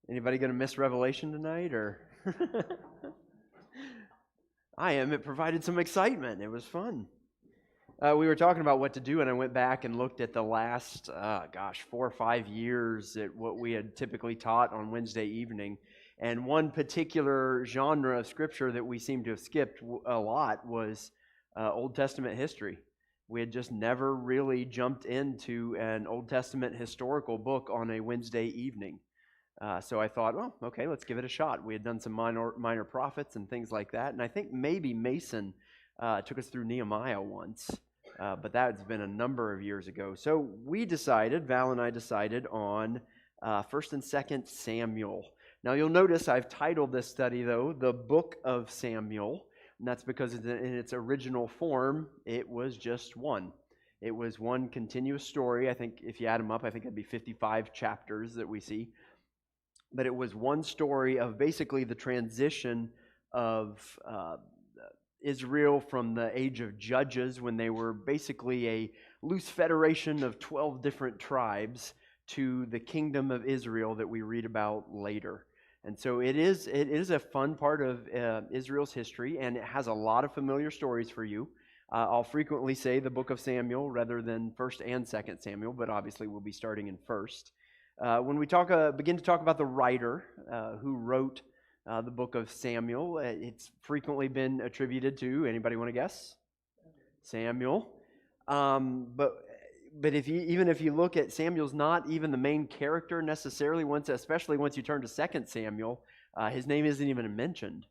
Anybody going to miss Revelation tonight, or? I am. It provided some excitement. It was fun. We were talking about what to do, and I went back and looked at the last, 4 or 5 years at what we had typically taught on Wednesday evening. And one particular genre of scripture that we seem to have skipped a lot was Old Testament history. We had just never really jumped into an Old Testament historical book on a Wednesday evening. So I thought, well, okay, let's give it a shot. We had done some minor prophets and things like that, and I think maybe Mason took us through Nehemiah once, but that's been a number of years ago. So Val and I decided on 1st and 2nd Samuel. Now you'll notice I've titled this study, though, The Book of Samuel, and that's because in its original form, it was just one. It was one continuous story. I think if you add them up, I think it'd be 55 chapters that we see. But it was one story of basically the transition of Israel from the age of Judges, when they were basically a loose federation of 12 different tribes, to the kingdom of Israel that we read about later. And so it is a fun part of Israel's history, and it has a lot of familiar stories for you. I'll frequently say the book of Samuel rather than 1st and 2nd Samuel, but obviously we'll be starting in 1st. When we begin to talk about the writer who wrote the book of Samuel, it's frequently been attributed to, anybody want to guess? Samuel. But if you look at Samuel's not even the main character necessarily, especially once you turn to 2nd Samuel, his name isn't even mentioned.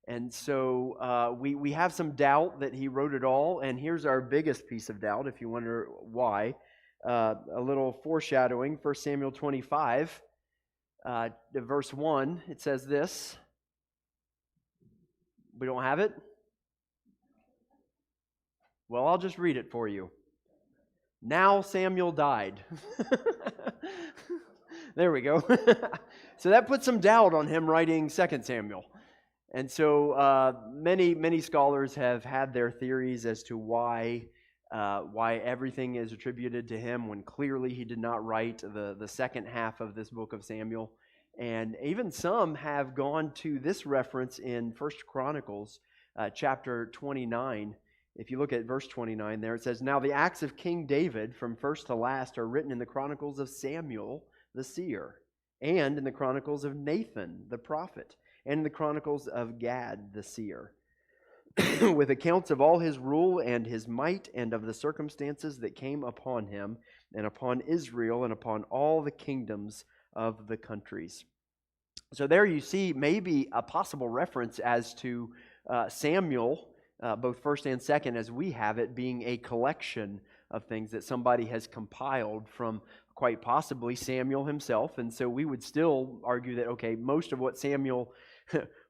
And so we have some doubt that he wrote it all, and here's our biggest piece of doubt, if you wonder why. A little foreshadowing, 1 Samuel 25, verse 1, it says this. We don't have it? Well, I'll just read it for you. Now Samuel died. There we go. So that puts some doubt on him writing 2 Samuel. And so many scholars have had their theories as to why everything is attributed to him when clearly he did not write the second half of this book of Samuel. And even some have gone to this reference in 1 Chronicles chapter 29. If you look at verse 29 there, it says, "Now the acts of King David from first to last are written in the Chronicles of Samuel the seer, and in the Chronicles of Nathan the prophet, and in the Chronicles of Gad the seer, with accounts of all his rule and his might, and of the circumstances that came upon him, and upon Israel, and upon all the kingdoms of the countries." So there you see maybe a possible reference as to Samuel, both 1st and 2nd, as we have it, being a collection of things that somebody has compiled from quite possibly Samuel himself. And so we would still argue that, okay, most of what Samuel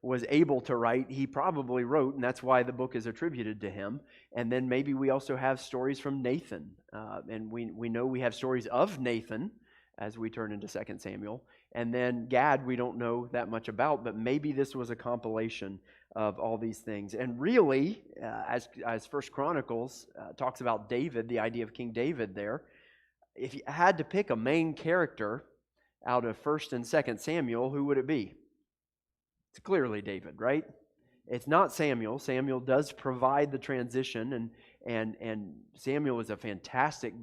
was able to write, he probably wrote, and that's why the book is attributed to him. And then maybe we also have stories from Nathan, and we know we have stories of Nathan as we turn into 2 Samuel. And then Gad we don't know that much about, but maybe this was a compilation of all these things. And really, as 1 Chronicles talks about David, the idea of King David there, if you had to pick a main character out of 1st and 2nd Samuel, who would it be? It's clearly David, right? It's not Samuel. Samuel does provide the transition, and Samuel is a fantastic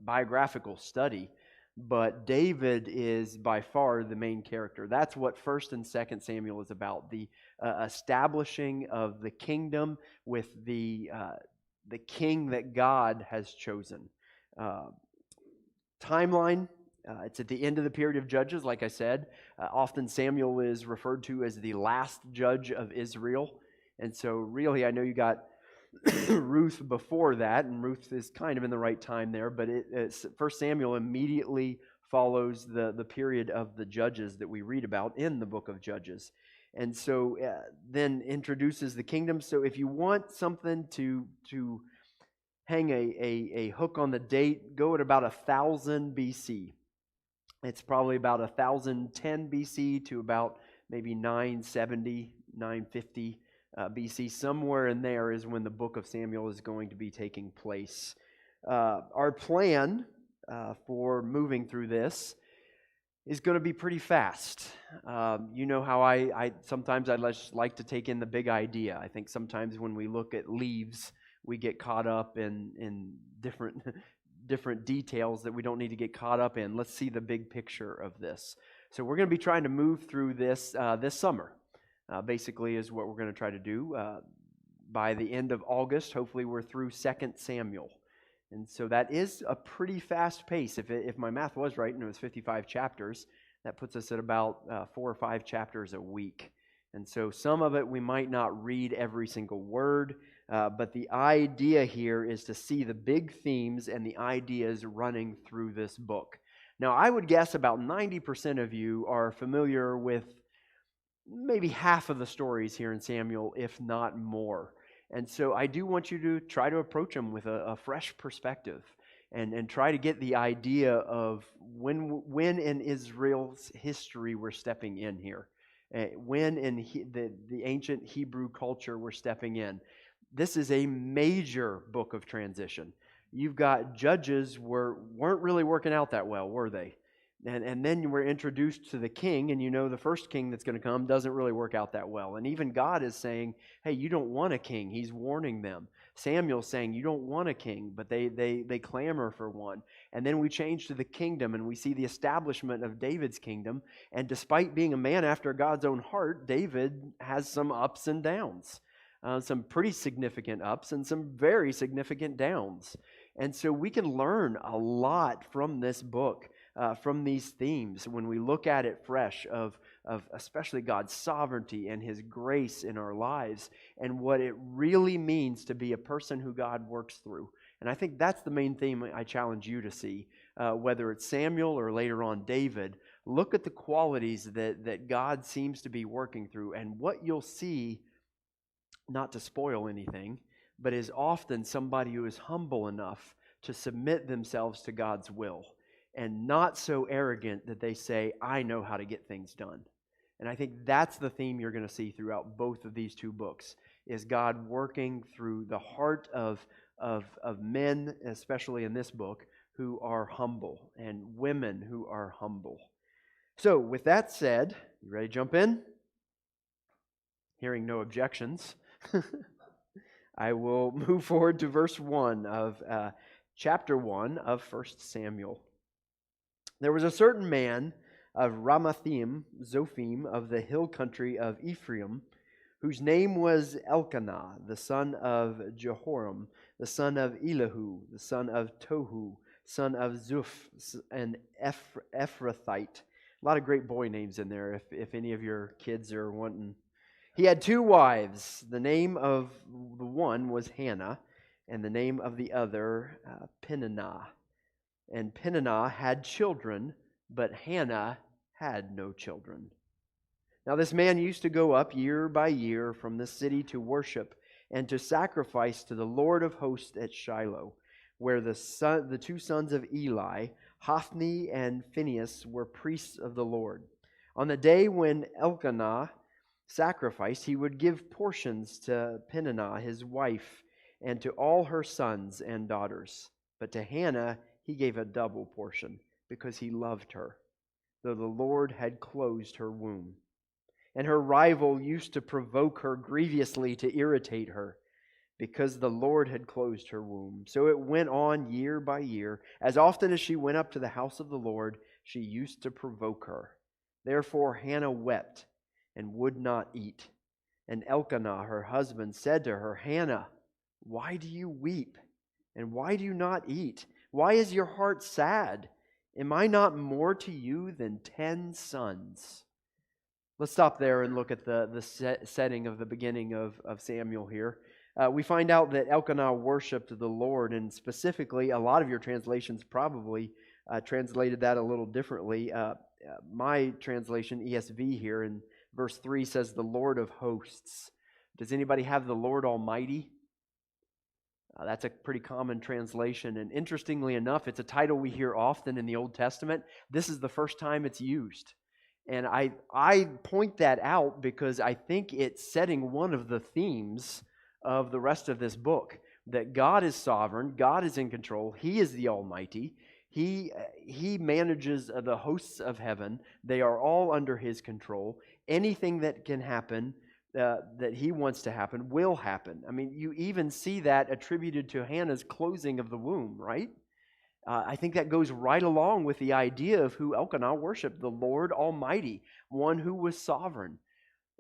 biographical study, but David is by far the main character. That's what 1st and 2nd Samuel is about, the establishing of the kingdom with the king that God has chosen. Timeline. It's at the end of the period of Judges, like I said. Often Samuel is referred to as the last judge of Israel. And so really, I know you got Ruth before that, and Ruth is kind of in the right time there, but 1 Samuel immediately follows the period of the Judges that we read about in the book of Judges. And so then introduces the kingdom. So if you want something to hang a hook on the date, go at about 1000 BC. It's probably about 1010 BC to about maybe 970, 950 BC. Somewhere in there is when the book of Samuel is going to be taking place. Our plan for moving through this is going to be pretty fast. You know how I sometimes I just like to take in the big idea. I think sometimes when we look at leaves, we get caught up in different different details that we don't need to get caught up in. Let's see the big picture of this. So we're going to be trying to move through this this summer. Basically, is what we're going to try to do. By the end of August, hopefully, we're through 2 Samuel. And so that is a pretty fast pace. If my math was right and it was 55 chapters, that puts us at about 4 or 5 chapters a week. And so some of it we might not read every single word, but the idea here is to see the big themes and the ideas running through this book. Now, I would guess about 90% of you are familiar with maybe half of the stories here in Samuel, if not more. And so I do want you to try to approach them with a fresh perspective and try to get the idea of when in Israel's history we're stepping in here, when in the ancient Hebrew culture we're stepping in. This is a major book of transition. You've got judges weren't really working out that well, were they? And then we're introduced to the king, and you know the first king that's going to come doesn't really work out that well. And even God is saying, hey, you don't want a king. He's warning them. Samuel's saying, you don't want a king, but they clamor for one. And then we change to the kingdom, and we see the establishment of David's kingdom. And despite being a man after God's own heart, David has some ups and downs. Some pretty significant ups and some very significant downs. And so we can learn a lot from this book. From these themes, when we look at it fresh, of especially God's sovereignty and His grace in our lives, and what it really means to be a person who God works through. And I think that's the main theme I challenge you to see, whether it's Samuel or later on David. Look at the qualities that God seems to be working through, and what you'll see, not to spoil anything, but is often somebody who is humble enough to submit themselves to God's will. And not so arrogant that they say, I know how to get things done. And I think that's the theme you're going to see throughout both of these two books, is God working through the heart of men, especially in this book, who are humble, and women who are humble. So with that said, you ready to jump in? Hearing no objections, I will move forward to verse 1 of chapter 1 of 1 Samuel. There was a certain man of Ramathaim, Zophim, of the hill country of Ephraim, whose name was Elkanah, the son of Jehoram, the son of Elihu, the son of Tohu, son of Zuph, and Ephrathite. A lot of great boy names in there, if any of your kids are wanting. He had 2 wives. The name of the one was Hannah, and the name of the other Peninnah. And Peninnah had children, but Hannah had no children. Now this man used to go up year by year from the city to worship and to sacrifice to the Lord of hosts at Shiloh, where the 2 sons of Eli, Hophni and Phinehas, were priests of the Lord. On the day when Elkanah sacrificed, he would give portions to Peninnah, his wife, and to all her sons and daughters. But to Hannah he gave a double portion, because he loved her, though the Lord had closed her womb. And her rival used to provoke her grievously to irritate her, because the Lord had closed her womb. So it went on year by year. As often as she went up to the house of the Lord, she used to provoke her. Therefore Hannah wept and would not eat. And Elkanah, her husband, said to her, Hannah, why do you weep? And why do you not eat? Why is your heart sad? Am I not more to you than 10 sons? Let's stop there and look at the setting of the beginning of Samuel here. We find out that Elkanah worshipped the Lord, and specifically, a lot of your translations probably translated that a little differently. My translation, ESV here, in verse 3 says, the Lord of hosts. Does anybody have the Lord Almighty? That's a pretty common translation, and interestingly enough, it's a title we hear often in the Old Testament. This is the first time it's used. And I point that out because I think it's setting one of the themes of the rest of this book, that God is sovereign, God is in control, He is the Almighty, He manages the hosts of heaven. They are all under his control. Anything that can happen, that he wants to happen, will happen. I mean, you even see that attributed to Hannah's closing of the womb, right? I think that goes right along with the idea of who Elkanah worshiped, the Lord Almighty, one who was sovereign.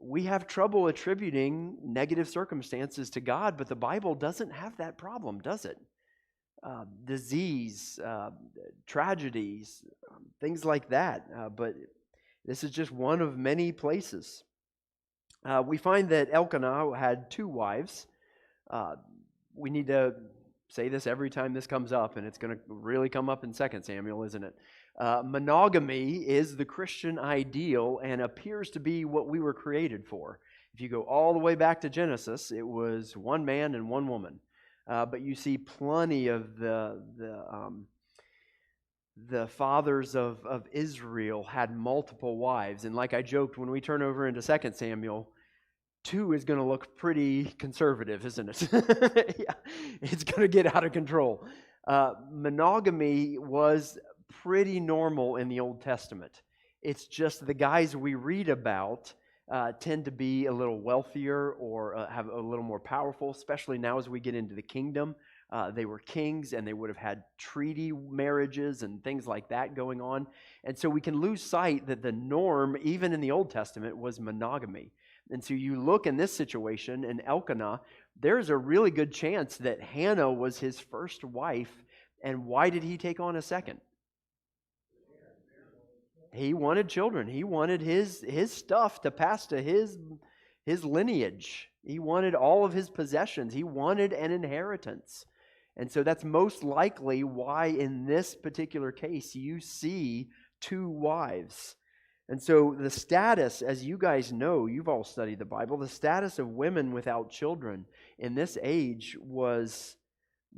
We have trouble attributing negative circumstances to God, but the Bible doesn't have that problem, does it? Disease, tragedies, things like that. But this is just one of many places. We find that Elkanah had 2 wives. We need to say this every time this comes up, and it's going to really come up in 2 Samuel, isn't it? Monogamy is the Christian ideal and appears to be what we were created for. If you go all the way back to Genesis, it was one man and one woman. But you see plenty of the fathers of Israel had multiple wives. And like I joked, when we turn over into 2 Samuel, 2 is going to look pretty conservative, isn't it? Yeah, it's going to get out of control. Monogamy was pretty normal in the Old Testament. It's just the guys we read about tend to be a little wealthier or have a little more powerful, especially now as we get into the kingdom. They were kings, and they would have had treaty marriages and things like that going on. And so we can lose sight that the norm, even in the Old Testament, was monogamy. And so you look in this situation, in Elkanah, there's a really good chance that Hannah was his first wife. And why did he take on a second? He wanted children. He wanted his stuff to pass to his lineage. He wanted all of his possessions. He wanted an inheritance. And so that's most likely why in this particular case you see 2 wives. And so the status, as you guys know, you've all studied the Bible, the status of women without children in this age was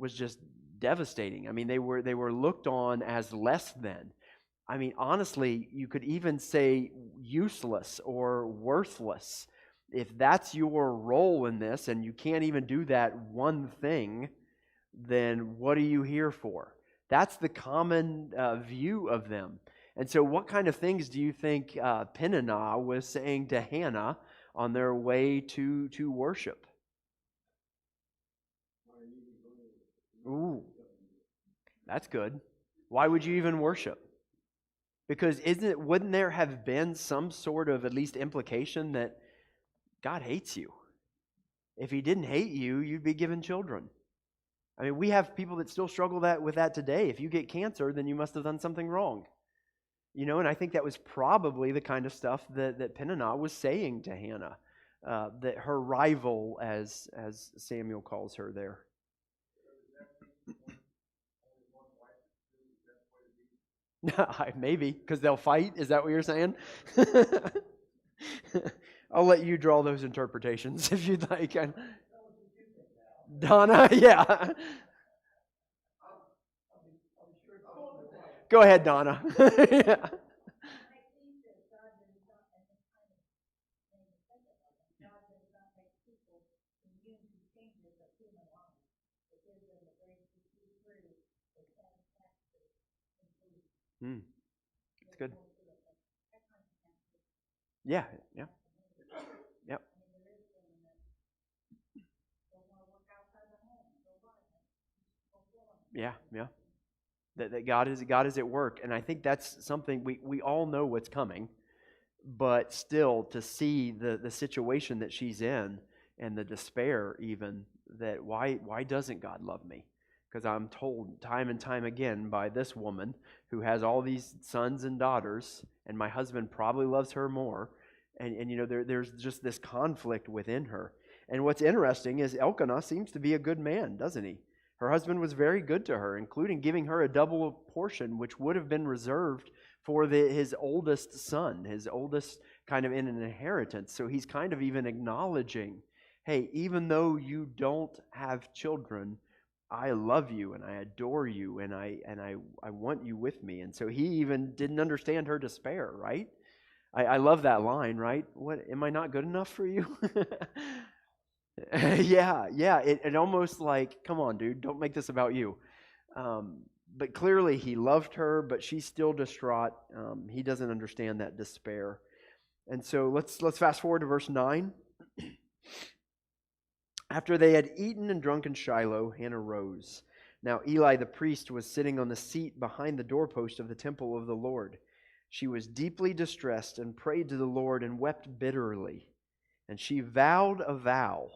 just devastating. I mean, they were looked on as less than. I mean, honestly, you could even say useless or worthless. If that's your role in this and you can't even do that one thing, then what are you here for? That's the common view of them. And so what kind of things do you think Peninnah was saying to Hannah on their way to worship? Ooh, that's good. Why would you even worship? Because wouldn't there have been some sort of at least implication that God hates you? If he didn't hate you, you'd be given children. I mean, we have people that still struggle with that today. If you get cancer, then you must have done something wrong. You know, and I think that was probably the kind of stuff that Peninnah was saying to Hannah, that her rival, as Samuel calls her there. Maybe, because they'll fight. Is that what you're saying? I'll let you draw those interpretations if you'd like. Donna, yeah. Go ahead, Donna. Yeah. That's good. Yeah, yeah. Yep. Yeah, yeah. That God is at work. And I think that's something we all know what's coming, but still to see the situation that she's in and the despair even, that why doesn't God love me? Because I'm told time and time again by this woman who has all these sons and daughters, and my husband probably loves her more. And you know, there's just this conflict within her. And what's interesting is Elkanah seems to be a good man, doesn't he? Her husband was very good to her, including giving her a double portion, which would have been reserved for his oldest son, his oldest kind of in an inheritance. So he's kind of even acknowledging, hey, even though you don't have children, I love you and I adore you and I want you with me. And so he even didn't understand her despair, right? I love that line, right? What, am I not good enough for you? Yeah. It almost like, come on, dude, don't make this about you. But clearly he loved her, but she's still distraught. He doesn't understand that despair. And so let's fast forward to verse 9. After they had eaten and drunk in Shiloh, Hannah rose. Now Eli the priest was sitting on the seat behind the doorpost of the temple of the Lord. She was deeply distressed and prayed to the Lord and wept bitterly. And she vowed a vow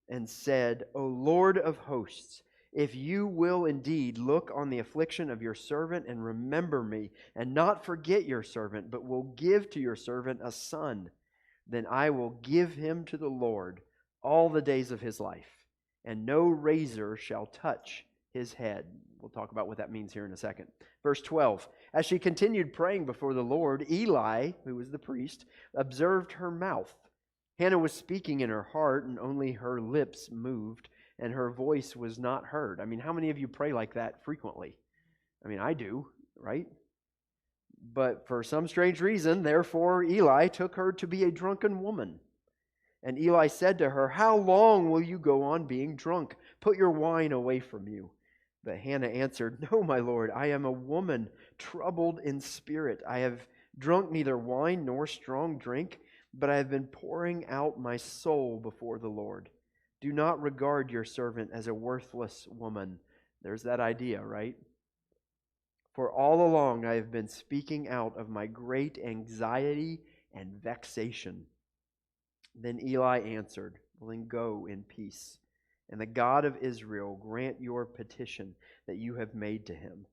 and said, O Lord of hosts, if you will indeed look on the affliction of your servant and remember me, and not forget your servant, but will give to your servant a son, then I will give him to the Lord all the days of his life, and no razor shall touch his head. We'll talk about what that means here in a second. Verse 12, as she continued praying before the Lord, Eli, who was the priest, observed her mouth. Hannah was speaking in her heart, and only her lips moved, and her voice was not heard. I mean, how many of you pray like that frequently? I mean, I do, right? But for some strange reason, therefore, Eli took her to be a drunken woman. And Eli said to her, how long will you go on being drunk? Put your wine away from you. But Hannah answered, no, my lord, I am a woman troubled in spirit. I have drunk neither wine nor strong drink, but I have been pouring out my soul before the Lord. Do not regard your servant as a worthless woman. There's that idea, right? For all along I have been speaking out of my great anxiety and vexation. Then Eli answered, well, then go in peace. And the God of Israel grant your petition that you have made to him.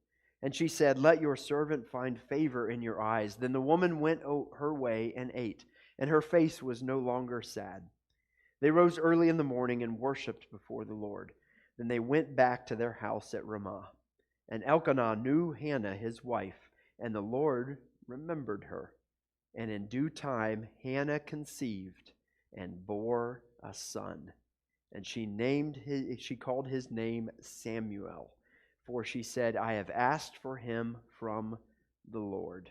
And she said, let your servant find favor in your eyes. Then the woman went her way and ate, and her face was no longer sad. They rose early in the morning and worshipped before the Lord. Then they went back to their house at Ramah. And Elkanah knew Hannah his wife, and the Lord remembered her. And in due time Hannah conceived and bore a son. And she called his name Samuel, for she said, I have asked for him from the Lord.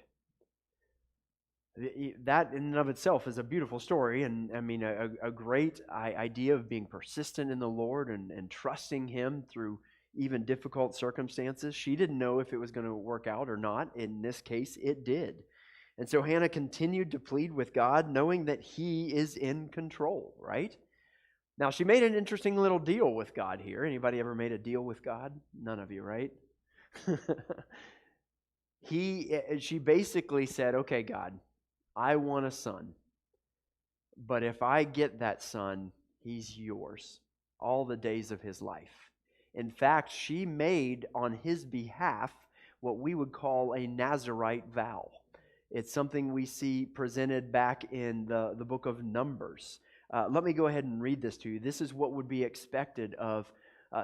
That in and of itself is a beautiful story, and I mean a great idea of being persistent in the Lord and trusting him through even difficult circumstances. She didn't know if it was going to work out or not. In this case, it did. And so Hannah continued to plead with God, knowing that he is in control, right? Now, she made an interesting little deal with God here. Anybody ever made a deal with God? None of you, right? She basically said, okay, God, I want a son, but if I get that son, he's yours all the days of his life. In fact, she made on his behalf what we would call a Nazirite vow. It's something we see presented back in the book of Numbers. Let me go ahead and read this to you. This is what would be expected of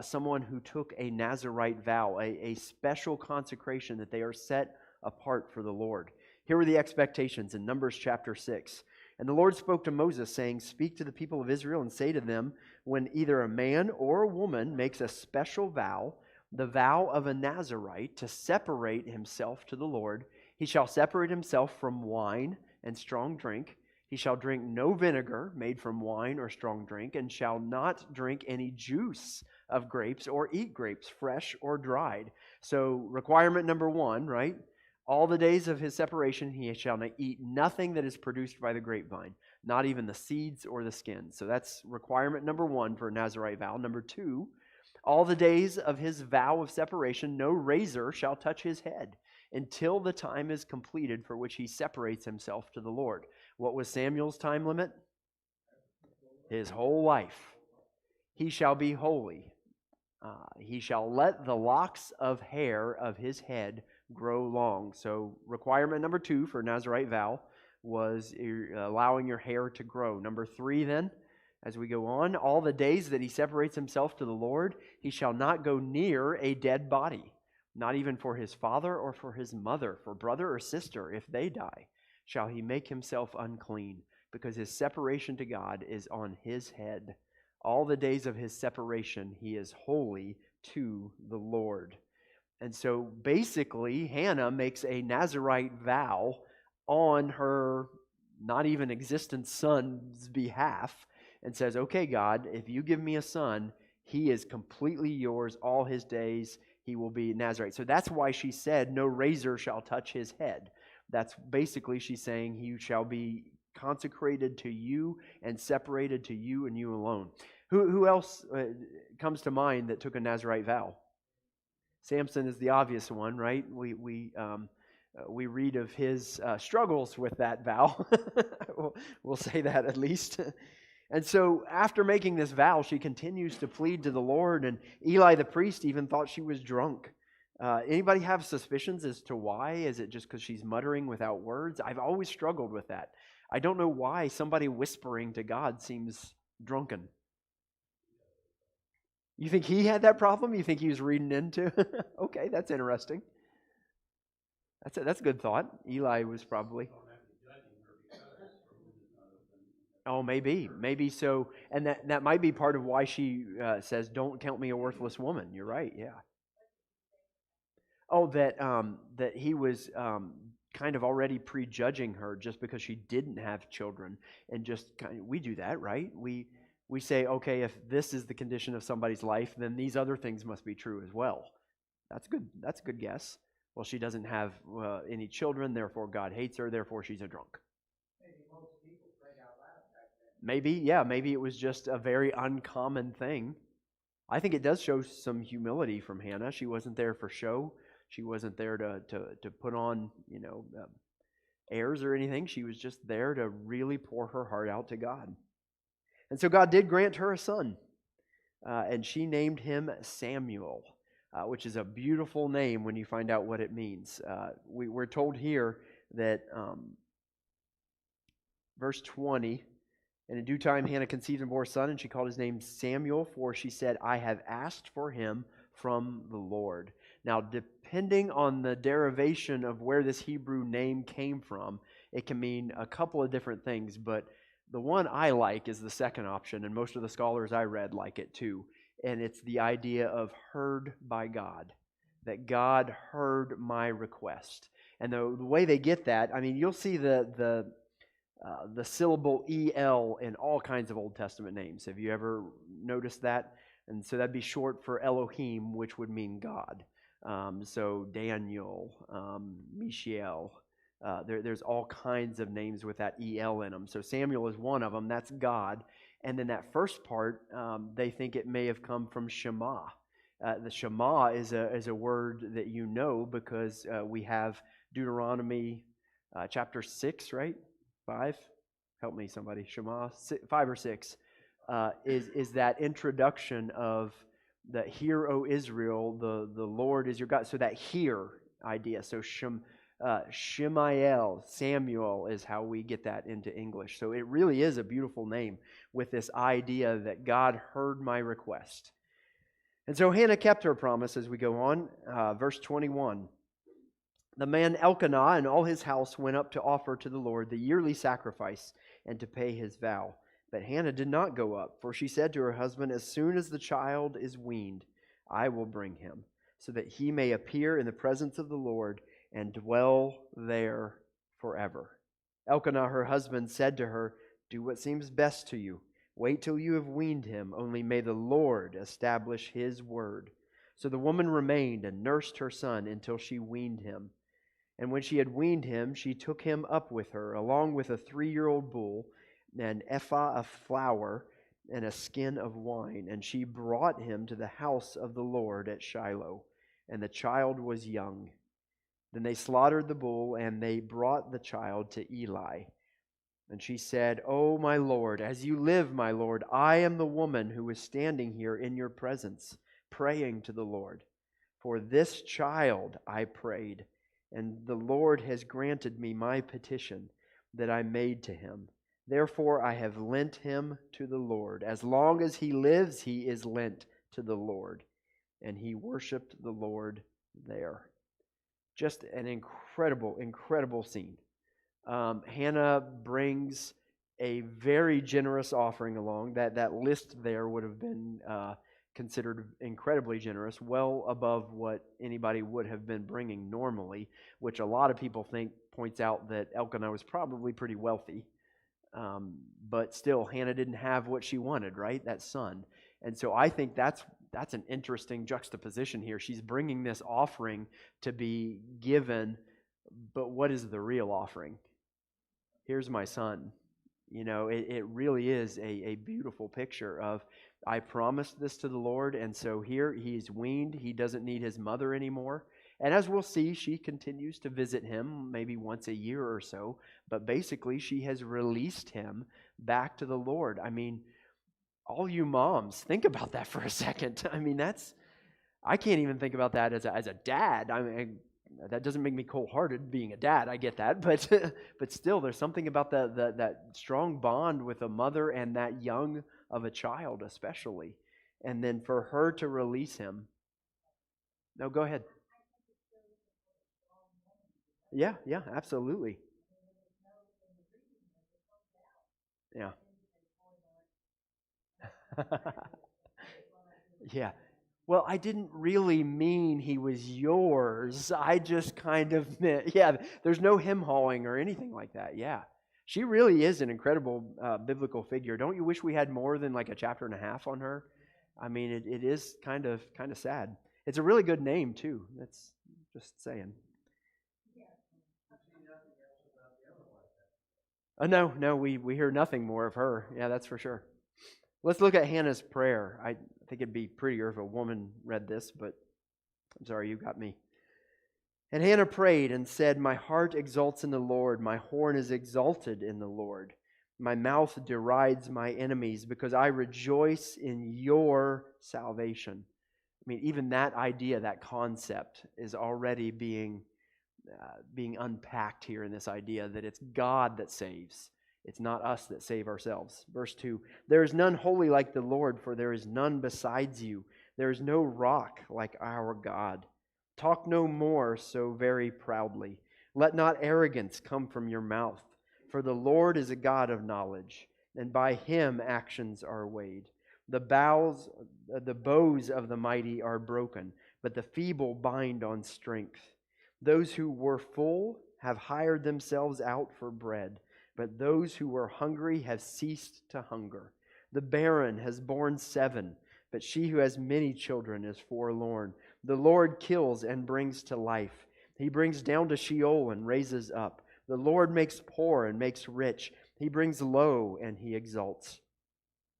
someone who took a Nazirite vow, a special consecration that they are set apart for the Lord. Here were the expectations in Numbers chapter 6. And the Lord spoke to Moses, saying, speak to the people of Israel and say to them, when either a man or a woman makes a special vow, the vow of a Nazirite, to separate himself to the Lord, he shall separate himself from wine and strong drink. He shall drink no vinegar made from wine or strong drink, and shall not drink any juice of grapes or eat grapes, fresh or dried. So requirement number 1, right? All the days of his separation he shall eat nothing that is produced by the grapevine, not even the seeds or the skin. So that's requirement number 1 for a Nazirite vow. Number 2, all the days of his vow of separation, no razor shall touch his head until the time is completed for which he separates himself to the Lord. What was Samuel's time limit? His whole life. He shall be holy. He shall let the locks of hair of his head grow long. So requirement number 2 for Nazirite vow was allowing your hair to grow. Number 3 then, as we go on, all the days that he separates himself to the Lord, he shall not go near a dead body, not even for his father or for his mother, for brother or sister, if they die, shall he make himself unclean, because his separation to God is on his head. All the days of his separation he is holy to the Lord. And so basically, Hannah makes a Nazirite vow on her not even existent son's behalf and says, okay, God, if you give me a son, he is completely yours all his days. he will be Nazarite. So that's why she said, no razor shall touch his head. That's basically she's saying he shall be consecrated to you and separated to you and you alone. Who else comes to mind that took a Nazarite vow? Samson is the obvious one, right? We read of his struggles with that vow. We'll say that at least. And so after making this vow, she continues to plead to the Lord, and Eli the priest even thought she was drunk. Anybody have suspicions as to why? Is it just because she's muttering without words? I've always struggled with that. I don't know why somebody whispering to God seems drunken. You think he had that problem? You think he was reading into? Okay, that's interesting. That's a good thought. Eli was probably. Oh, maybe so, and that might be part of why she says, "Don't count me a worthless woman." You're right. Yeah. Oh, that he was kind of already prejudging her just because she didn't have children, and just we do that, right? We say, okay, if this is the condition of somebody's life, then these other things must be true as well. That's good. That's a good guess. Well, she doesn't have any children, therefore God hates her, therefore she's a drunk. Maybe most people prayed out loud back then. Maybe it was just a very uncommon thing. I think it does show some humility from Hannah. She wasn't there for show. She wasn't there to put on, airs or anything. She was just there to really pour her heart out to God. And so God did grant her a son, and she named him Samuel, which is a beautiful name when you find out what it means. We're told here that verse 20, and in due time Hannah conceived and bore a son, and she called his name Samuel, for she said, I have asked for him from the Lord. Now, depending on the derivation of where this Hebrew name came from, it can mean a couple of different things, but the one I like is the second option, and most of the scholars I read like it too, and it's the idea of heard by God, that God heard my request. And the way they get that, you'll see the syllable El in all kinds of Old Testament names. Have you ever noticed that? And so that'd be short for Elohim, which would mean God. So Daniel, Mishael, there's all kinds of names with that El in them. So Samuel is one of them. That's God. And then that first part, they think it may have come from Shema. The Shema is a word that you know because we have Deuteronomy chapter 6, right? 5? Help me, somebody. Shema, 5 or 6 is that introduction of the Hear, O Israel, the Lord is your God. So that hear idea. So Shemael, Samuel is how we get that into English. So it really is a beautiful name with this idea that God heard my request. And so Hannah kept her promise as we go on. Verse 21. The man Elkanah and all his house went up to offer to the Lord the yearly sacrifice and to pay his vow. But Hannah did not go up, for she said to her husband, as soon as the child is weaned, I will bring him, so that he may appear in the presence of the Lord and dwell there forever. Elkanah, her husband, said to her, do what seems best to you. Wait till you have weaned him, only may the Lord establish his word. So the woman remained and nursed her son until she weaned him. And when she had weaned him, she took him up with her, along with a 3-year-old bull, an ephah of flour, and a skin of wine. And she brought him to the house of the Lord at Shiloh. And the child was young. Then they slaughtered the bull, and they brought the child to Eli. And she said, O my Lord, as you live, my Lord, I am the woman who is standing here in your presence, praying to the Lord. For this child I prayed, and the Lord has granted me my petition that I made to him. Therefore I have lent him to the Lord. As long as he lives, he is lent to the Lord. And he worshiped the Lord there. Just an incredible scene. Hannah brings a very generous offering along. That list there would have been considered incredibly generous, well above what anybody would have been bringing normally, which a lot of people think points out that Elkanah was probably pretty wealthy. But still, Hannah didn't have what she wanted, right? That son. And so I think that's that's an interesting juxtaposition here. She's bringing this offering to be given, but what is the real offering? Here's my son. It really is a beautiful picture of, I promised this to the Lord, and so here he's weaned. He doesn't need his mother anymore. And as we'll see, she continues to visit him maybe once a year or so, but basically she has released him back to the Lord. I mean, all you moms, think about that for a second. I mean, I can't even think about that as a dad. I mean, that doesn't make me cold-hearted being a dad. I get that, but still, there's something about that strong bond with a mother and that young of a child, especially, and then for her to release him. No, go ahead. Yeah, absolutely. Yeah. Yeah. Well, I didn't really mean he was yours. I just kind of meant, yeah, there's no him hawing or anything like that. Yeah. She really is an incredible biblical figure. Don't you wish we had more than like a chapter and a half on her? I mean, it is kind of sad. It's a really good name, too. That's just saying. No, we hear nothing more of her. Yeah, that's for sure. Let's look at Hannah's prayer. I think it'd be prettier if a woman read this, but I'm sorry, you got me. And Hannah prayed and said, "My heart exults in the Lord. My horn is exalted in the Lord. My mouth derides my enemies because I rejoice in your salvation." I mean, even that idea, that concept is already being unpacked here in this idea that it's God that saves. It's not us that save ourselves. Verse 2, "There is none holy like the Lord, for there is none besides you. There is no rock like our God. Talk no more so very proudly. Let not arrogance come from your mouth. For the Lord is a God of knowledge, and by him actions are weighed. The bows of the mighty are broken, but the feeble bind on strength. Those who were full have hired themselves out for bread, but those who were hungry have ceased to hunger. The barren has borne 7, but she who has many children is forlorn. The Lord kills and brings to life. He brings down to Sheol and raises up. The Lord makes poor and makes rich. He brings low and he exalts.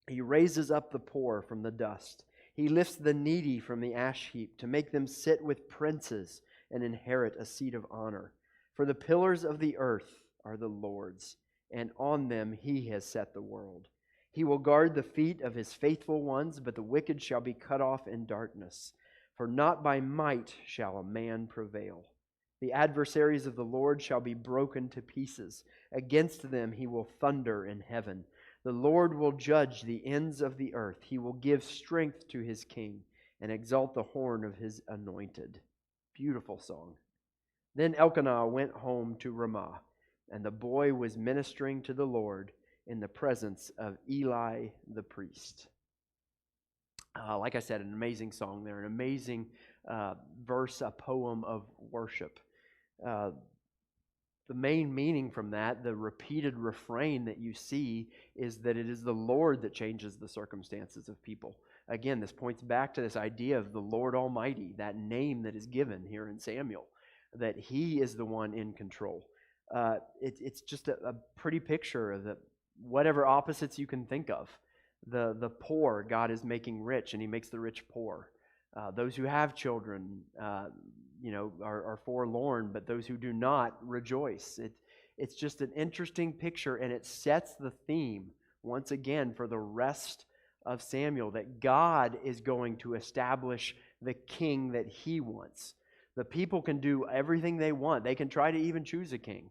He raises up the poor from the dust. He lifts the needy from the ash heap to make them sit with princes and inherit a seat of honor. For the pillars of the earth are the Lord's, and on them he has set the world. He will guard the feet of his faithful ones, but the wicked shall be cut off in darkness. For not by might shall a man prevail. The adversaries of the Lord shall be broken to pieces. Against them he will thunder in heaven. The Lord will judge the ends of the earth. He will give strength to his king and exalt the horn of his anointed." Beautiful song. Then Elkanah went home to Ramah, and the boy was ministering to the Lord in the presence of Eli the priest. Like I said, an amazing song there, an amazing verse, a poem of worship. The main meaning from that, the repeated refrain that you see, is that it is the Lord that changes the circumstances of people. Again, this points back to this idea of the Lord Almighty, that name that is given here in Samuel, that he is the one in control. It's just a pretty picture of whatever opposites you can think of. The poor, God is making rich, and he makes the rich poor. Those who have children, are forlorn, but those who do not rejoice. It's just an interesting picture, and it sets the theme once again for the rest of Samuel, that God is going to establish the king that he wants. The people can do everything they want. They can try to even choose a king.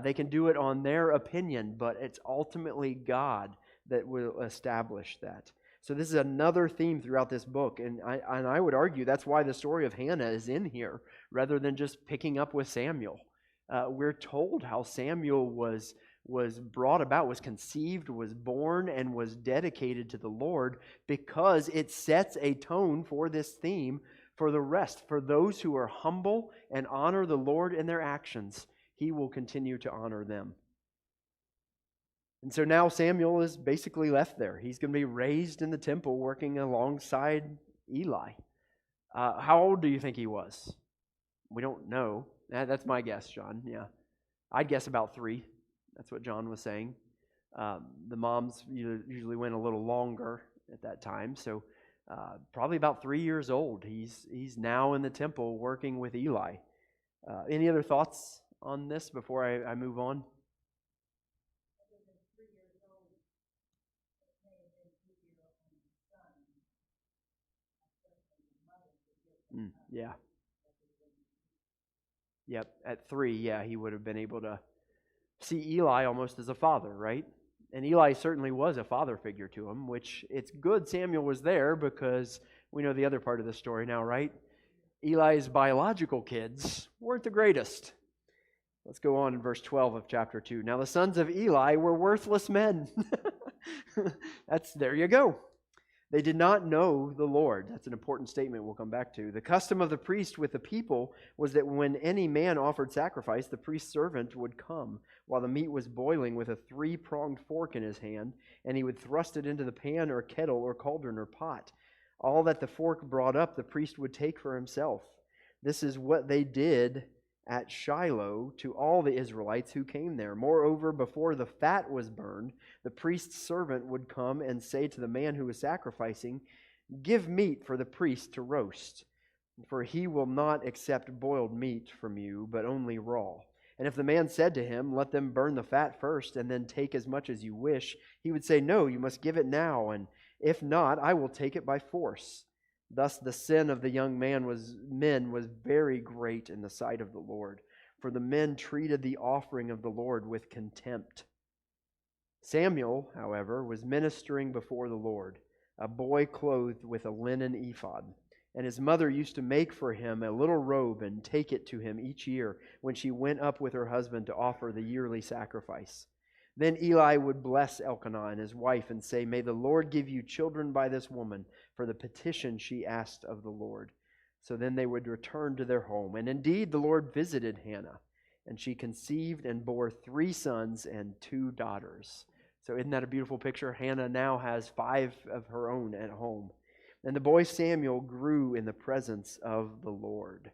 They can do it on their opinion, but it's ultimately God that will establish that. So this is another theme throughout this book, and I would argue that's why the story of Hannah is in here, rather than just picking up with Samuel. We're told how Samuel was brought about, was conceived, was born, and was dedicated to the Lord, because it sets a tone for this theme for the rest. For those who are humble and honor the Lord in their actions, he will continue to honor them. And so now Samuel is basically left there. He's going to be raised in the temple, working alongside Eli. How old do you think he was? We don't know. That's my guess, John. Yeah. I'd guess about 3. That's what John was saying. The moms usually went a little longer at that time, so probably about 3 years old. He's now in the temple working with Eli. Any other thoughts on this before I move on? Yeah. Yep. At 3, yeah, he would have been able to see Eli almost as a father, right? And Eli certainly was a father figure to him, which it's good Samuel was there because we know the other part of the story now, right? Eli's biological kids weren't the greatest. Let's go on in verse 12 of chapter 2. Now the sons of Eli were worthless men. There you go. They did not know the Lord. That's an important statement we'll come back to. The custom of the priest with the people was that when any man offered sacrifice, the priest's servant would come while the meat was boiling with a 3-pronged fork in his hand, and he would thrust it into the pan or kettle or cauldron or pot. All that the fork brought up, the priest would take for himself. This is what they did at Shiloh to all the Israelites who came there. Moreover, before the fat was burned, the priest's servant would come and say to the man who was sacrificing, "Give meat for the priest to roast, for he will not accept boiled meat from you, but only raw." And if the man said to him, "Let them burn the fat first, and then take as much as you wish," he would say, "No, you must give it now, and if not, I will take it by force." Thus the sin of the young men was very great in the sight of the Lord, for the men treated the offering of the Lord with contempt. Samuel, however, was ministering before the Lord, a boy clothed with a linen ephod. And his mother used to make for him a little robe and take it to him each year when she went up with her husband to offer the yearly sacrifice. Then Eli would bless Elkanah and his wife and say, "May the Lord give you children by this woman for the petition she asked of the Lord." So then they would return to their home. And indeed the Lord visited Hannah, and she conceived and bore 3 sons and 2 daughters. So isn't that a beautiful picture? Hannah now has 5 of her own at home. And the boy Samuel grew in the presence of the Lord.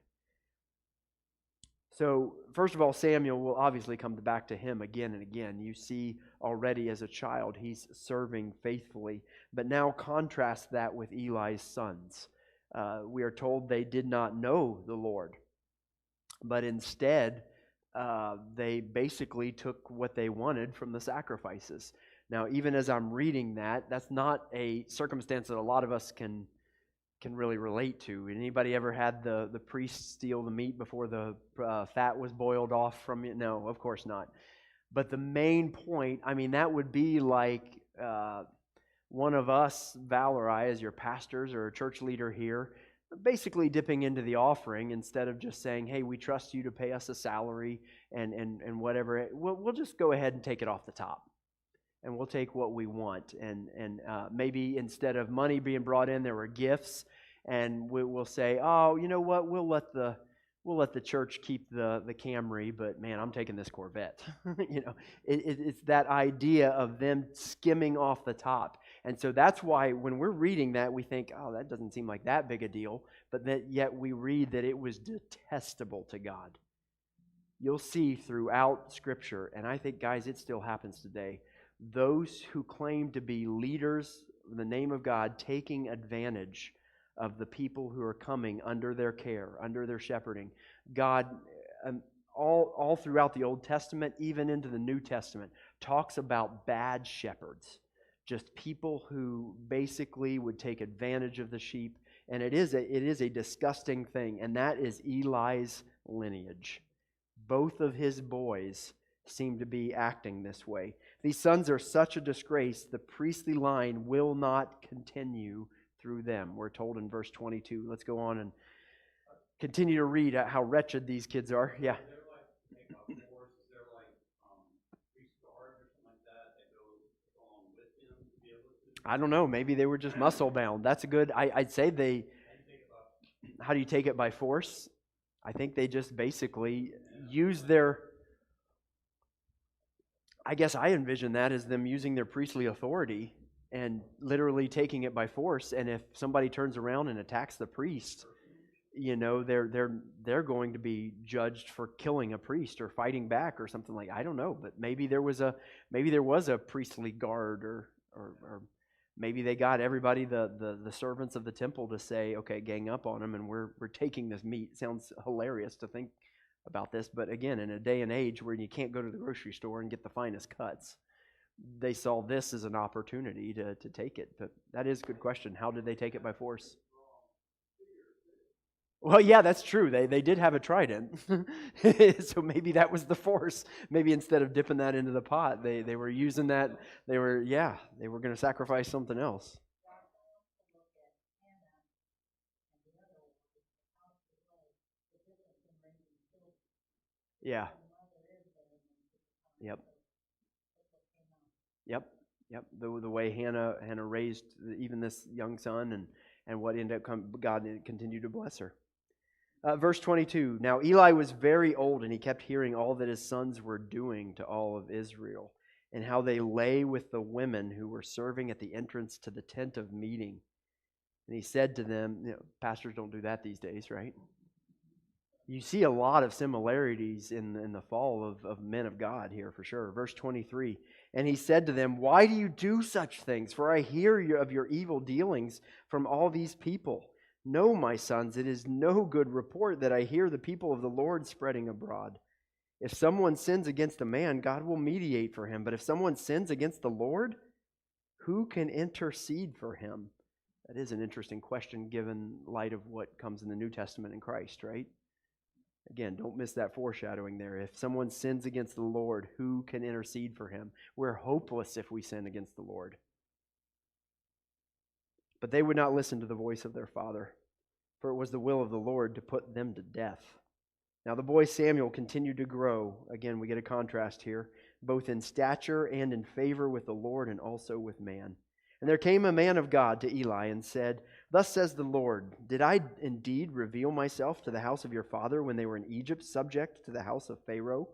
So, first of all, Samuel will obviously come back to him again and again. You see already as a child, he's serving faithfully. But now contrast that with Eli's sons. We are told they did not know the Lord. But instead, they basically took what they wanted from the sacrifices. Now, even as I'm reading that, that's not a circumstance that a lot of us can really relate to. Anybody ever had the priest steal the meat before the fat was boiled off from it? No, of course not. But the main point, that would be like one of us, Val or I, as your pastors or a church leader here, basically dipping into the offering instead of just saying, "Hey, we trust you to pay us a salary and whatever. We'll just go ahead and take it off the top. And we'll take what we want." And maybe instead of money being brought in, there were gifts, and we'll say, "Oh, you know what? We'll let the church keep the Camry, but man, I'm taking this Corvette." It's that idea of them skimming off the top, and so that's why when we're reading that, we think, "Oh, that doesn't seem like that big a deal," but yet we read that it was detestable to God. You'll see throughout Scripture, and I think, guys, it still happens today. Those who claim to be leaders in the name of God taking advantage of the people who are coming under their care, under their shepherding. God, all throughout the Old Testament, even into the New Testament, talks about bad shepherds. Just people who basically would take advantage of the sheep. And it is a disgusting thing, and that is Eli's lineage. Both of his boys seem to be acting this way. These sons are such a disgrace, the priestly line will not continue through them. We're told in verse 22. Let's go on and continue to read how wretched these kids are. Yeah. I don't know. Maybe they were just muscle bound. That's a good. I'd say how do you take it by force? I think they just basically use their. I guess I envision that as them using their priestly authority and literally taking it by force. And if somebody turns around and attacks the priest, they're going to be judged for killing a priest or fighting back or something like. I don't know, but maybe there was a priestly guard, or maybe they got everybody, the servants of the temple, to say, okay, gang up on him, and we're taking this meat. Sounds hilarious to think about this, but again, in a day and age where you can't go to the grocery store and get the finest cuts, they saw this as an opportunity to take it. But that is a good question. How did they take it by force? Well, yeah, that's true. They did have a trident. So maybe that was the force. Maybe instead of dipping that into the pot, they were using that. They were going to sacrifice something else. Yeah. Yep. Yep. Yep. The way Hannah raised even this young son, and what ended up God continued to bless her. Verse 22, now Eli was very old, and he kept hearing all that his sons were doing to all of Israel, and how they lay with the women who were serving at the entrance to the tent of meeting. And he said to them, pastors don't do that these days, right? You see a lot of similarities in the fall of men of God here, for sure. Verse 23, and he said to them, why do you do such things? For I hear of your evil dealings from all these people. No, my sons, it is no good report that I hear the people of the Lord spreading abroad. If someone sins against a man, God will mediate for him. But if someone sins against the Lord, who can intercede for him? That is an interesting question given light of what comes in the New Testament in Christ, right? Again, don't miss that foreshadowing there. If someone sins against the Lord, who can intercede for him? We're hopeless if we sin against the Lord. But they would not listen to the voice of their father, for it was the will of the Lord to put them to death. Now the boy Samuel continued to grow. Again, we get a contrast here, both in stature and in favor with the Lord and also with man. And there came a man of God to Eli and said, thus says the Lord, did I indeed reveal myself to the house of your father when they were in Egypt, subject to the house of Pharaoh?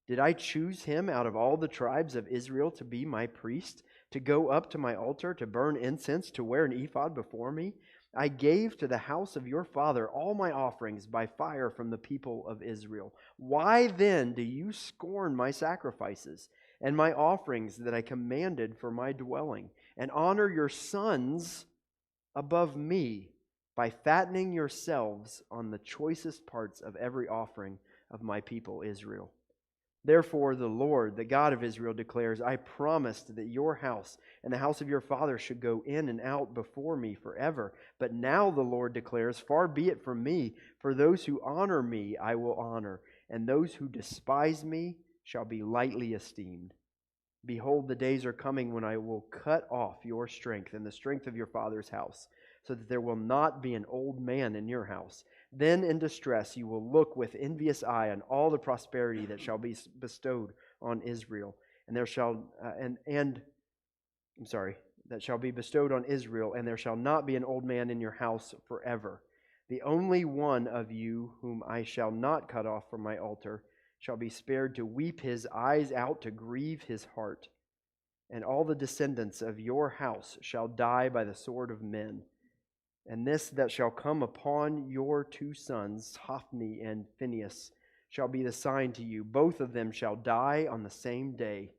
Did I choose him out of all the tribes of Israel to be my priest, to go up to my altar, to burn incense, to wear an ephod before me? I gave to the house of your father all my offerings by fire from the people of Israel. Why then do you scorn my sacrifices and my offerings that I commanded for my dwelling, and honor your sons above me by fattening yourselves on the choicest parts of every offering of my people Israel? Therefore, the Lord, the God of Israel, declares, I promised that your house and the house of your father should go in and out before me forever. But now the Lord declares, far be it from me, for those who honor me I will honor, and those who despise me shall be lightly esteemed. Behold, the days are coming when I will cut off your strength and the strength of your father's house, so that there will not be an old man in your house. Then in distress you will look with envious eye on all the prosperity that shall be bestowed on Israel, and there shall that shall be bestowed on Israel, and there shall not be an old man in your house forever. The only one of you whom I shall not cut off from my altar shall be spared to weep his eyes out, to grieve his heart. And all the descendants of your house shall die by the sword of men. And this that shall come upon your two sons, Hophni and Phinehas, shall be the sign to you. Both of them shall die on the same day.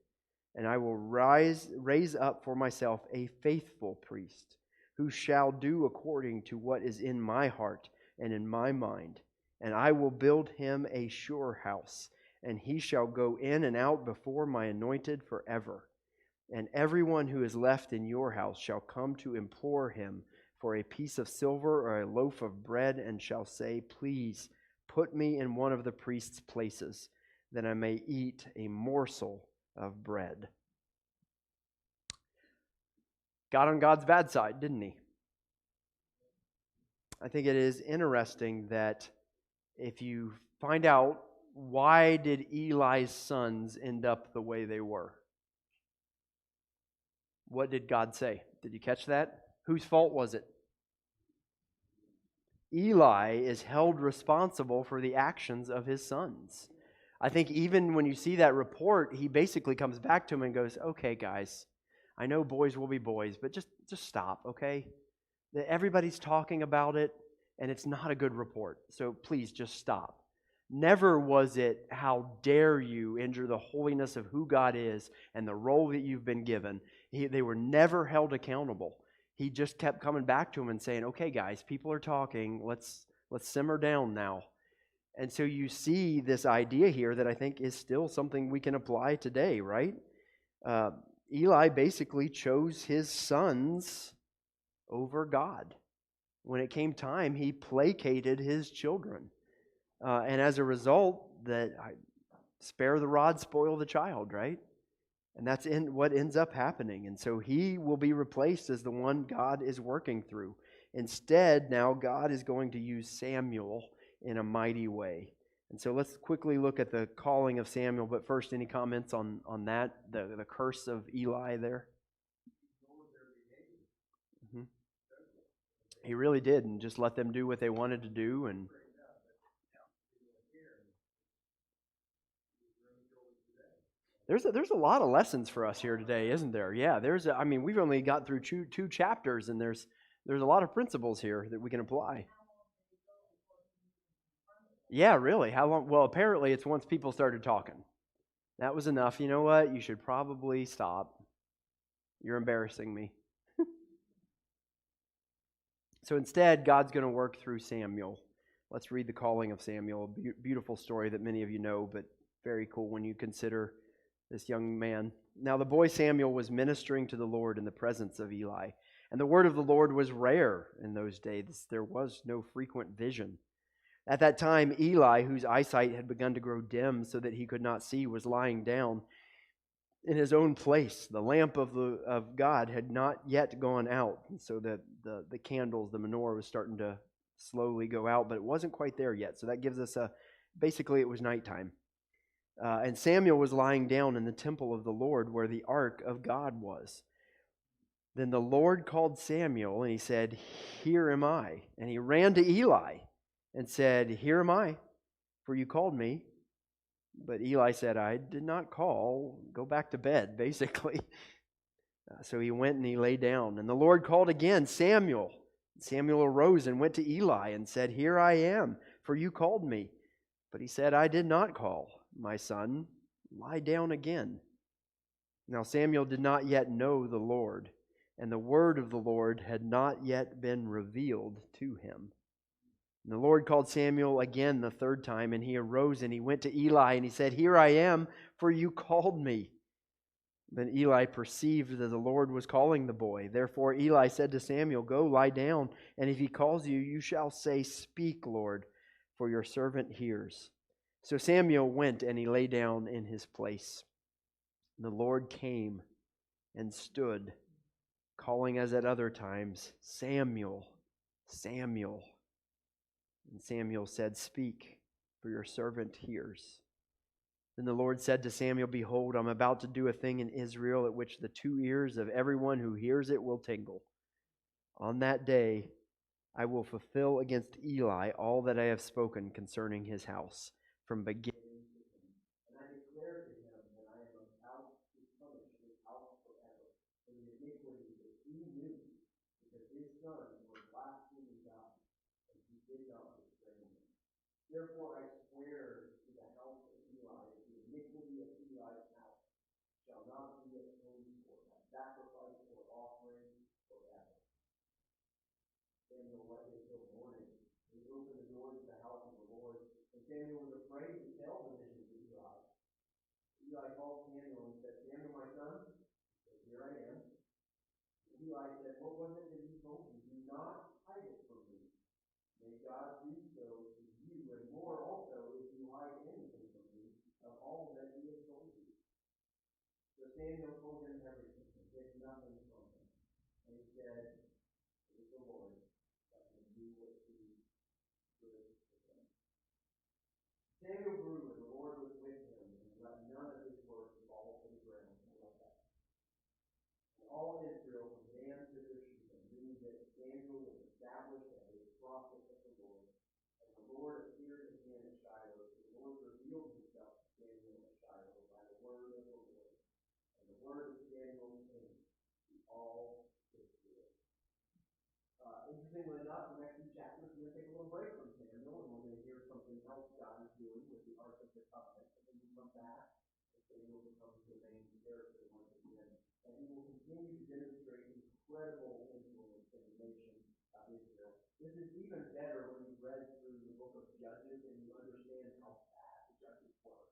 And I will raise up for myself a faithful priest, who shall do according to what is in my heart and in my mind. And I will build him a sure house, and he shall go in and out before my anointed forever. And everyone who is left in your house shall come to implore him for a piece of silver or a loaf of bread, and shall say, please put me in one of the priest's places, that I may eat a morsel of bread. Got on God's bad side, didn't he? I think it is interesting that if you find out why did Eli's sons end up the way they were, what did God say? Did you catch that? Whose fault was it? Eli is held responsible for the actions of his sons. I think even when you see that report, he basically comes back to him and goes, okay, guys, I know boys will be boys, but just stop, okay? Everybody's talking about it, and it's not a good report. So please just stop. Never was it, how dare you injure the holiness of who God is and the role that you've been given. They were never held accountable. He just kept coming back to him and saying, okay, guys, people are talking. Let's simmer down now. And so you see this idea here that I think is still something we can apply today, right? Eli basically chose his sons over God. When it came time, he placated his children. And as a result, spare the rod, spoil the child, right? And that's what ends up happening. And so he will be replaced as the one God is working through. Instead, now God is going to use Samuel in a mighty way. And so let's quickly look at the calling of Samuel. But first, any comments on that, the curse of Eli there? Mm-hmm. He really did, and just let them do what they wanted to do. And there's a lot of lessons for us here today, isn't there? Yeah, we've only got through two chapters, and there's a lot of principles here that we can apply. Yeah, really. How long? Well, apparently it's once people started talking. That was enough. You know what? You should probably stop. You're embarrassing me. So instead, God's going to work through Samuel. Let's read the calling of Samuel. A beautiful story that many of you know, but very cool when you consider this young man. Now the boy Samuel was ministering to the Lord in the presence of Eli. And the word of the Lord was rare in those days. There was no frequent vision. At that time, Eli, whose eyesight had begun to grow dim so that he could not see, was lying down in his own place. The lamp of God had not yet gone out, and so the candles, the menorah, was starting to slowly go out, but it wasn't quite there yet. So that gives us basically it was nighttime. And Samuel was lying down in the temple of the Lord where the ark of God was. Then the Lord called Samuel, and he said, "Here am I." And he ran to Eli and said, "Here am I, for you called me." But Eli said, "I did not call. Go back to bed," basically. So he went and he lay down. And the Lord called again, "Samuel." Samuel arose and went to Eli and said, "Here I am, for you called me." But he said, "I did not call, my son. Lie down again." Now Samuel did not yet know the Lord, and the word of the Lord had not yet been revealed to him. And the Lord called Samuel again the third time, and he arose and he went to Eli and he said, "Here I am, for you called me." Then Eli perceived that the Lord was calling the boy. Therefore Eli said to Samuel, "Go lie down, and if he calls you, you shall say, 'Speak, Lord, for your servant hears.'" So Samuel went and he lay down in his place. And the Lord came and stood, calling as at other times, "Samuel, Samuel." And Samuel said, "Speak, for your servant hears." Then the Lord said to Samuel, "Behold, I'm about to do a thing in Israel at which the two ears of everyone who hears it will tingle. On that day I will fulfill against Eli all that I have spoken concerning his house from beginning to end. And I declare to him that I am about to punish his house forever for the iniquity that he knew, because his sons were blaspheming God, and he did not restrain them. Therefore I swear to the house of Eli that the iniquity of Eli's house shall not be atoned for by sacrifice or offering forever." Samuel waited till morning. He opened the doors of the house of the Lord, and Samuel was afraid to tell the vision to Eli. Eli called Samuel and said, "Samuel, my son?" He said, "Here I am." And Eli said, "What was it that he told you? Do not hide it from me. May God do so to you, and more also, if you hide anything from me of all that he has told you." So Samuel told him everything and hid nothing from him. And he said, "It is the Lord, let him do what he wishes to him." Samuel grew, and the Lord was with him, and let none of his works fall to the ground unnoticed. And all Israel, from Dan to Beersheba, knew that Samuel was established as a prophet of the Lord. And the Lord appeared again at Shiloh. The Lord revealed himself to Samuel at Shiloh by the word of the Lord. And the word of Samuel came. interestingly enough, the next few chapters, we're going to take a little break from Samuel, and we're going to hear something else God is doing with the Ark of the Covenant. And then we come back, and Samuel becomes the main character once again. And he will continue to demonstrate incredible influence in the nation of Israel. This is even better when you've read through the book of Judges and you understand how bad the judges were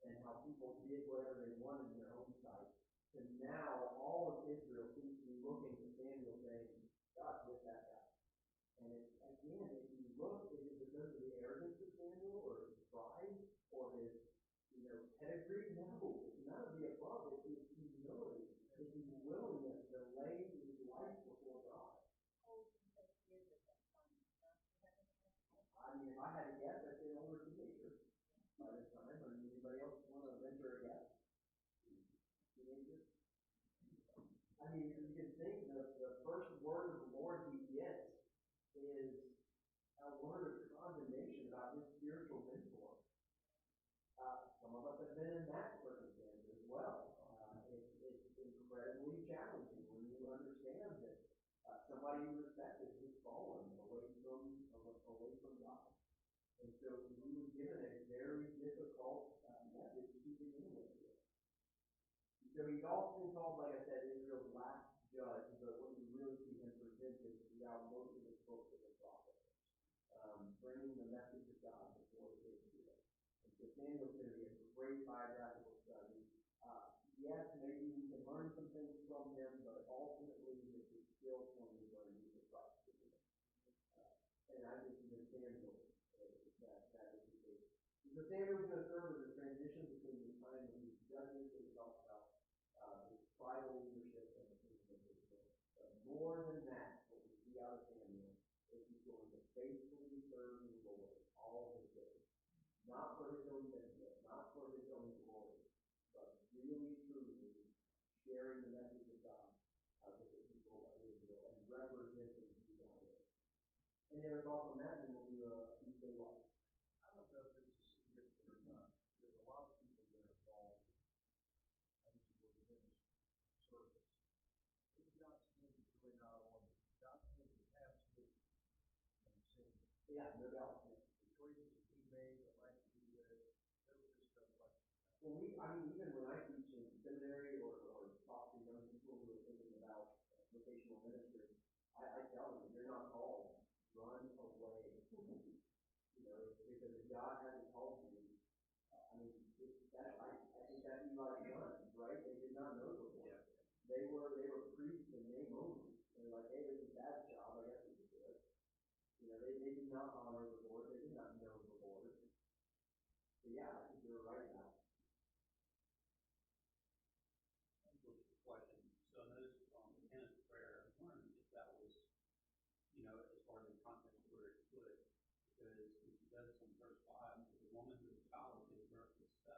and how people did whatever they wanted in their own sight. And now all of Israel seems to be looking to Samuel saying, God, get that guy. And again, if you look, is it because of the arrogance of Samuel or his pride or his pedigree? No, it's none of the above. It's his humility. It's his willingness to lay his life before God. I mean, if I had a guess, I'd say an older teenager by this time. I mean, anybody else want to venture a guess? Teenager? I mean, you can think the first word of the Lord he gets is a word of condemnation about his spiritual mentor. Some of us have been in that circumstance as well. It's incredibly challenging when you understand that somebody you respected has fallen away from God. And so he was given a very difficult message to begin with. So he's often called, like I said, Israel's last judge, but what you really see him presented throughout most of his books as a prophet, bringing the message of God before his Israel. And so Samuel's going to be a great biographical study. Yes, maybe we can learn some things from him, but ultimately this is still pointing where we need Christ to be. And I think even Samuel, that is the case. So Samuel is going to serve as a transition between the time of these judges that we talked about, his tribal leadership and the kingdom of Israel. But more than that, what we see out of Samuel is he's going to faithfully serve the Lord all his days. Not for his own benefit, not for his own glory, but really, truly sharing the message of God with the people of Israel and representing who God is. Any other thoughts on that? And we'll do a say what? I don't know if this is significant or not. There's a lot of people that are involved. I use the word ministry, service. Maybe God's hand is really not on it. God's hand is absolutely on Samuel. Yeah, no doubt. The choices that he made, the life that he lived, there was just no question. Well, even when I teach in seminary or talk to young people who are thinking about vocational ministry, I tell them, you're not called. Run away. Because if God hasn't called you, I think that's Eli's son, right? They did not know the Lord. Yeah. They were priests in name only. They're like, hey, this is a bad job, I guess we could do it. They did not honor the Lord. They did not know the Lord. But yeah, I think you're right now. Just a question. So notice on the Hannah's prayer, I'm wondering if that was, as far as the context where it could, because it says in verse 5, the woman who is childless gave birth to 7.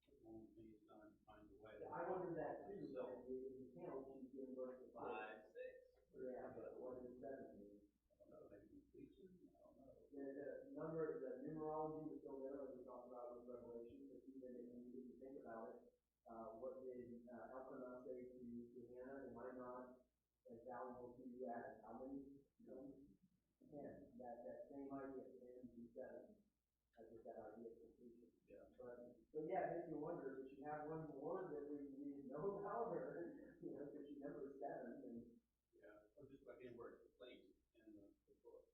The woman whom his son finds a way. Yeah, I wondered that too. So in the account, she's giving birth to 5, 6. Yeah, but what does 7 mean? I don't know, maybe completion? I don't know. The numerology is still there, like we talked about with Revelation, but even if you think about it, what did Elkanah say to Hannah? Am I not as valuable to you as how many? 10. That same idea, 10 to 7, as with that idea of completion. Yeah. But yeah, it makes you wonder, did she have one more that we didn't know about, or because she number 7 and Yeah, or just like in where it's placed in the book.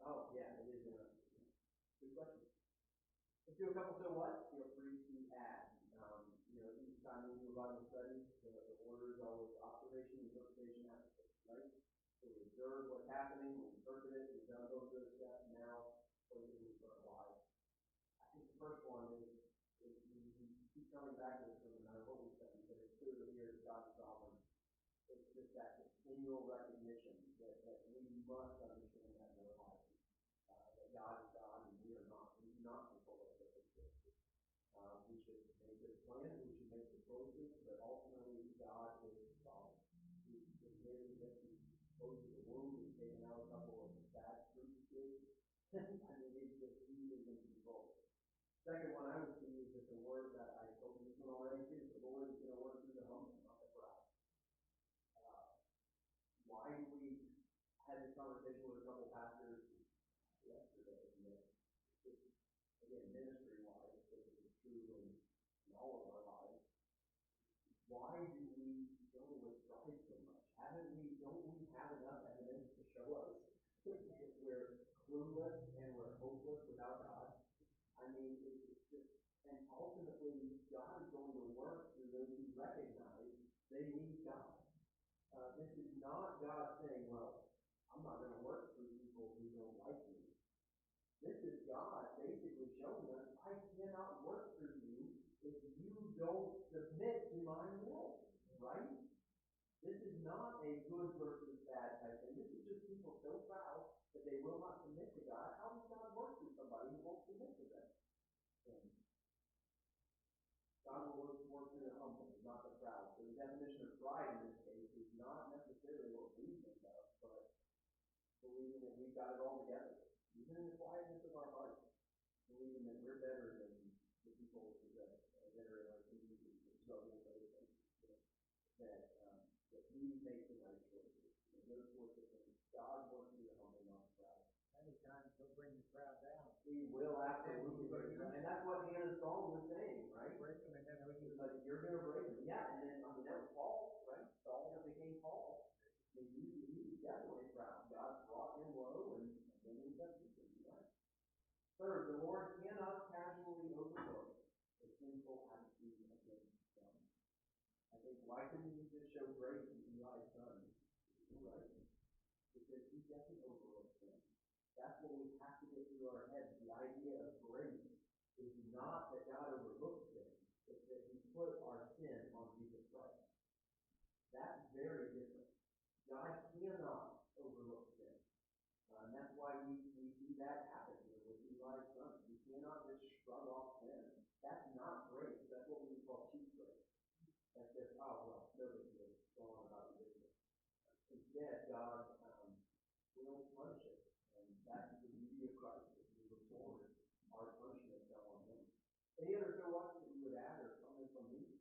oh yeah, it is interesting. Good question. Let's do a couple so what? Feel free to add. Each time we do a Bible study, the order is always observation, interpretation, application, right? So we observe what's happening, we interpret it, we've done those good steps, now what do we do for our lives? I think the first one is we keep coming back to this no matter what we study, but it's clearly here that God's sovereign. It's just that continual recognition that we must understand that in our lives. That God is God and we are not. We do not control our circumstances. We should make good plans, we should make good choices, but ultimately God is sovereign. He admitted that He goes to the womb and taken out a couple of bad fruit kids. I mean, it's just He is in control. Second one I would see is that the word that I told you already too. The Lord is going to work through the humble, not the proud. Why do we had this conversation with a couple pastors yesterday, and that just, again, ministry-wise, this is true in all of our lives. Why do we struggle with pride so much? Don't we have enough evidence to show us that we're clueless and we're hopeless without God? I mean, it's just, and ultimately, God is going to work through those who recognize they need God. This is not God saying, well, I'm not going to work through people who don't like me. This is God basically showing us, I cannot work through you if you don't submit to my will, right? This is not a good versus bad type thing. This is just people so proud that they will not submit to God. How does God work through somebody who won't submit to them? God will work through the humble, not the proud. So the definition of pride in this case is not necessarily what we think of, but believing that we've got it all together, even in the quietness of our hearts, believing that we're better than the people that are in our community that struggle with other things, that we make the right choices. Those sorts of things. God works through the humble, not the proud. Many times he'll bring the crowd down. He will absolutely bring them, and that's what Hannah's song was saying, right? Break them and then we Like, you're going to break them. Yeah, and then, that was Paul, right? Saul that became Paul. I mean, he was definitely proud. God brought him low, and then he got him, right? Third, the Lord cannot casually overlook a sinful attitude against them. I think, why couldn't he just show grace to Eli's son? Right? Because he doesn't overlook them. That's what we have to get through our heads. The idea of grace is not that God overlooks sin. It's that He put our sin on Jesus Christ. That's very different. God cannot overlook sin. And that's why we see that happen here with Eli's son. He cannot just shrug off sin. That's not grace. That's what we would call cheap grace. That's just, oh, well, no big deal. Go on about your business. Instead, God will punish it. And that's the beauty of Christ. As we look forward, our punishment fell on Him. Any other thoughts that you would add or comment from me?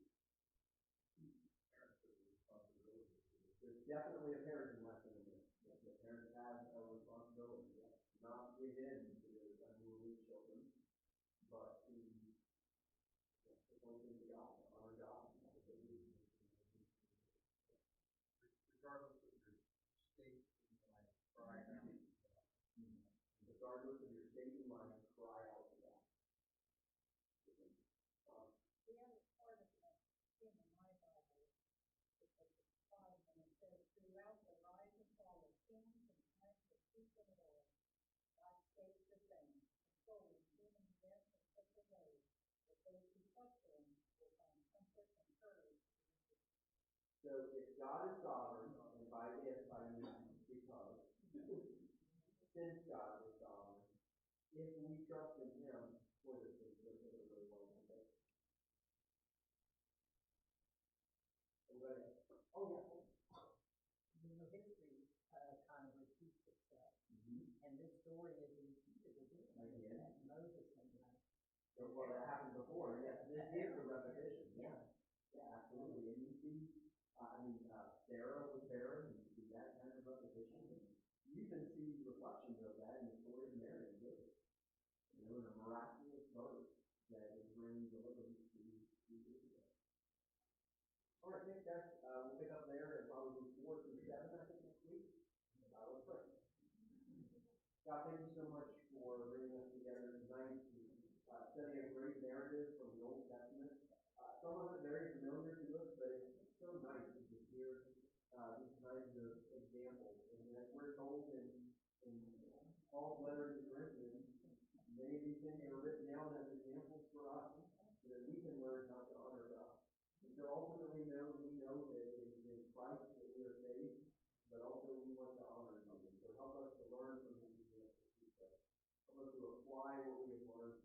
There's definitely a parenting lesson in this. The parents have a responsibility. Not give in to those unruly children, but to point them to God, to honor God. regardless of your state in life, cry out. Regardless of your state in life, cry out to God. The other part of that in my Bible is at the bottom, and it says, throughout the rise and fall of kings and times of peace and war, God stays the same, controlling human events in such a way that those who trust Him will find comfort and courage. So if God is sovereign, and by if I mean because, since God is sovereign, if we trust in Him, for this thing goes really well today. Anybody else? Oh, yeah. You know, history kind of repeats itself. Mm-hmm. And this story is repeated again. Again. That Moses and So, well, that happened before. Yes, this is a repetition. Yeah. Yeah, absolutely. And you see, Sarah was barren, and you see that kind of repetition. And you even see reflections of that in the story of Mary and Joseph. And there was a miraculous birth that would bring deliverance to Israel. All right, thanks, guys. We'll pick up there and probably 4 through 7, I think, next week. Let's pray. God, thank you so much for bringing us together tonight to study a great narrative from the Old Testament. Some of it very familiar to us, but it's so nice to just hear these kinds of examples. And as we're told in Paul's letter to the Corinthians, many of these things are written down as examples for us so that we can learn how to honor God. And so ultimately, we know that it is in Christ that we are saved, but also we want to honor Him. So help us to learn from His examples. Help us to apply what we have learned